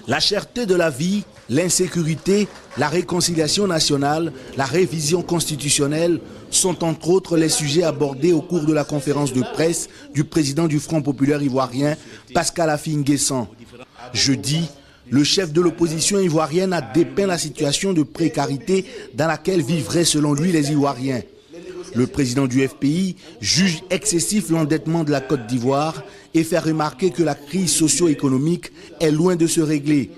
La cherté de la vie, l'insécurité, la réconciliation nationale, la révision constitutionnelle sont entre autres les sujets abordés au cours de la conférence de presse du président du Front populaire ivoirien, Pascal Affi-N'Guessan. Jeudi, le chef de l'opposition ivoirienne a dépeint la situation de précarité dans laquelle vivraient selon lui les Ivoiriens. Le président du FPI juge excessif l'endettement de la Côte d'Ivoire et fait remarquer que la crise socio-économique est loin de se régler.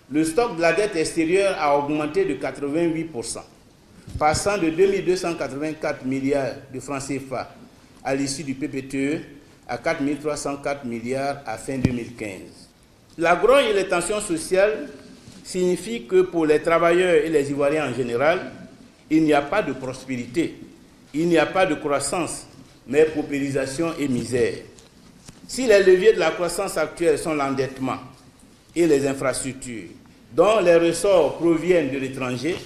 Le stock de la dette extérieure a augmenté de 88%, passant de 2284 milliards de francs CFA à l'issue du PPTE à 4304 milliards à fin 2015. La grogne et les tensions sociales signifient que pour les travailleurs et les Ivoiriens en général, il n'y a pas de prospérité, il n'y a pas de croissance, mais paupérisation et misère. Si les leviers de la croissance actuelle sont l'endettement et les infrastructures, dont les ressorts proviennent de l'étranger,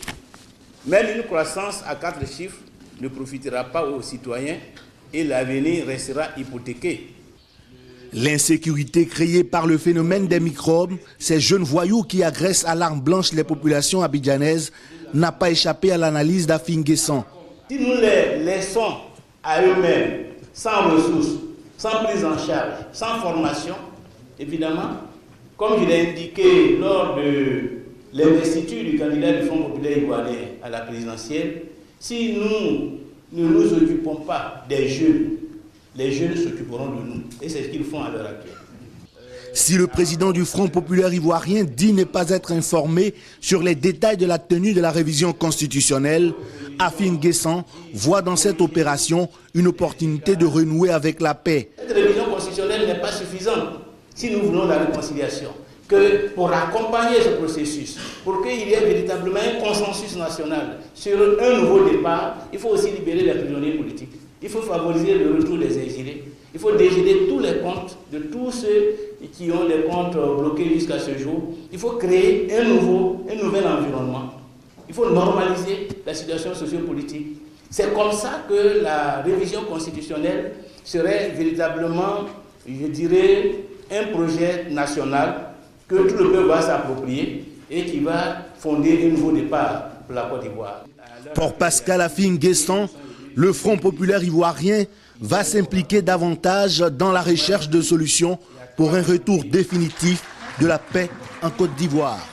même une croissance à 4 chiffres ne profitera pas aux citoyens et l'avenir restera hypothéqué. L'insécurité créée par le phénomène des microbes, ces jeunes voyous qui agressent à l'arme blanche les populations abidjanaises, n'a pas échappé à l'analyse d'Affi-N'Guessan. Si nous les laissons à eux-mêmes, sans ressources, sans prise en charge, sans formation, évidemment, comme je l'ai indiqué lors de l'investiture du candidat du Front populaire ivoirien à la présidentielle, si nous ne nous occupons pas des jeunes, les jeunes s'occuperont de nous. Et c'est ce qu'ils font à l'heure actuelle. Si le président du Front populaire ivoirien dit ne pas être informé sur les détails de la tenue de la révision constitutionnelle, Affi-N'Guessan voit dans cette opération une opportunité de renouer avec la paix. Cette révision constitutionnelle n'est pas suffisante si nous voulons la réconciliation. Que pour accompagner ce processus, pour qu'il y ait véritablement un consensus national sur un nouveau départ, il faut aussi libérer les prisonniers politiques. Il faut favoriser le retour des exilés. Il faut dégeler tous les comptes de tous ceux qui ont des comptes bloqués jusqu'à ce jour. Il faut créer un nouvel environnement. Il faut normaliser la situation sociopolitique. C'est comme ça que la révision constitutionnelle serait véritablement, je dirais, un projet national que tout le peuple va s'approprier et qui va fonder un nouveau départ pour la Côte d'Ivoire. Pour Pascal Affi-N'Guessan, le Front populaire ivoirien va s'impliquer davantage dans la recherche de solutions pour un retour définitif de la paix en Côte d'Ivoire.